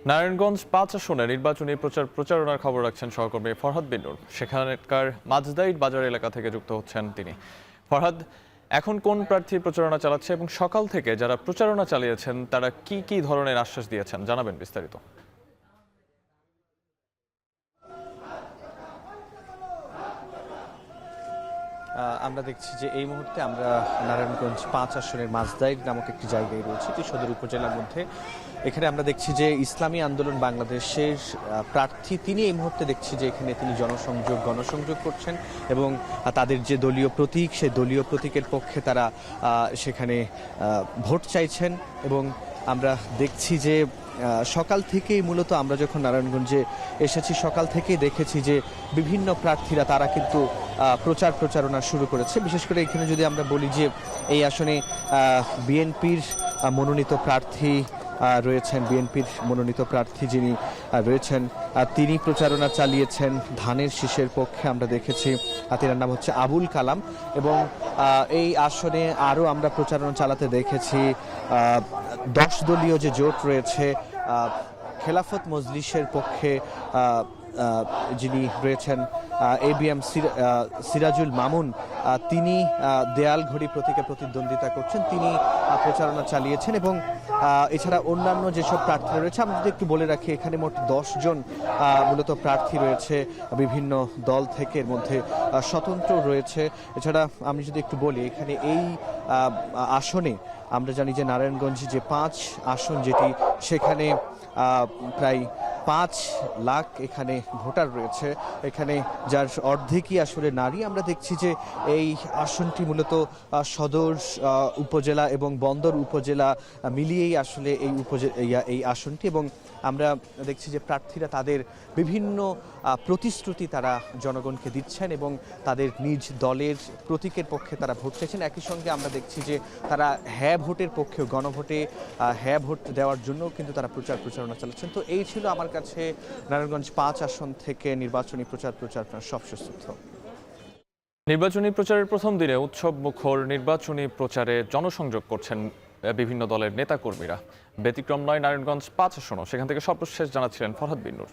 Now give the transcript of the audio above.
নারায়ণগঞ্জ ৫ আসনে নির্বাচনী প্রচারণার খবর রাখছেন সহকর্মী ফরহাদ বিন নূর। সেখানকার মাঝদাইর বাজার এলাকা থেকে যুক্ত হচ্ছেন তিনি। ফরহাদ, এখন কোন প্রার্থী প্রচারণা চালাচ্ছে এবং সকাল থেকে যারা প্রচারণা চালিয়েছেন তারা কি কি ধরনের আশ্বাস দিয়েছেন, জানাবেন বিস্তারিত। আমরা দেখছি যে এই মুহূর্তে আমরা নারায়ণগঞ্জ ৫ আসনের মাঝদাইর নামক একটি জায়গায় রয়েছে, এটি সদর উপজেলার মধ্যে। এখানে আমরা দেখছি যে ইসলামী আন্দোলন বাংলাদেশের প্রার্থী তিনি এই মুহূর্তে দেখছি যে এখানে তিনি গণসংযোগ করছেন এবং তাদের যে দলীয় প্রতীক, সেই দলীয় প্রতীকের পক্ষে তারা সেখানে ভোট চাইছেন। এবং আমরা দেখছি যে সকাল থেকেই মূলত আমরা যখন নারায়ণগঞ্জে এসেছি সকাল থেকেই দেখেছি যে বিভিন্ন প্রার্থীরা তারা কিন্তু প্রচারণা শুরু করেছে। বিশেষ করে এখানে যদি আমরা বলি যে এই আসনে বিএনপির মনোনীত প্রার্থী রয়েছেন, বিএনপির মনোনীত প্রার্থী যিনি রয়েছেন তিনি প্রচারণা চালিয়েছেন ধানের শীষের পক্ষে। আমরা দেখেছি তার নাম হচ্ছে আবুল কালাম। এবং এই আসনে আরও আমরা প্রচারণা চালাতে দেখেছি 10 দলীয় যে জোট রয়েছে, খেলাফত মজলিসের পক্ষে যিনি রয়েছেন ABM সিরাজুল মামুন, তিনি দেয়ালঘড়ি প্রতীকে প্রতিদ্বন্দ্বিতা করছেন, তিনি প্রচারণা চালিয়েছেন। এবং এছাড়া অন্যান্য যেসব প্রার্থী রয়েছে আমরা যদি একটু বলে রাখি, এখানে মোট 10 জন মূলত প্রার্থী রয়েছে বিভিন্ন দল থেকে, এর মধ্যে স্বতন্ত্র রয়েছে। এছাড়া আমি যদি একটু বলি এখানে এই আসনে আমরা জানি যে নারায়ণগঞ্জে যে 5 আসন যেটি, সেখানে প্রায় 5 লাখ এখানে ভোটার রয়েছে, এখানে যার অর্ধেকই আসলে নারী। আমরা দেখছি যে এই আসনটি মূলত সদর উপজেলা এবং বন্দর উপজেলা মিলিয়েই আসলে এই আসনটি। এবং আমরা দেখছি যে প্রার্থীরা তাদের বিভিন্ন প্রতিশ্রুতি তারা জনগণকে দিচ্ছেন এবং তাদের নিজ দলের প্রতীকের পক্ষে তারা ভোট চাইছেন। একই সঙ্গে আমরা দেখছি যে তারা হ্যাঁ ভোটের পক্ষেও, গণভোটে হ্যাঁ ভোট দেওয়ার জন্য কিন্তু তারা প্রচারণা চালাচ্ছেন। তো এই ছিল আমার কাছে নারায়ণগঞ্জ 5 আসন থেকে নির্বাচনী প্রচারণার সবশেষ তথ্য। নির্বাচনী প্রচারের প্রথম দিনে উৎসব মুখর নির্বাচনী প্রচারে জনসংযোগ করছেন বিভিন্ন দলের নেতাকর্মীরা। ব্যতিক্রম নয় নারায়ণগঞ্জ 5 আসনও, সেখান থেকে সর্বশেষ জানাচ্ছিলেন ফরহাদ বিন নূর।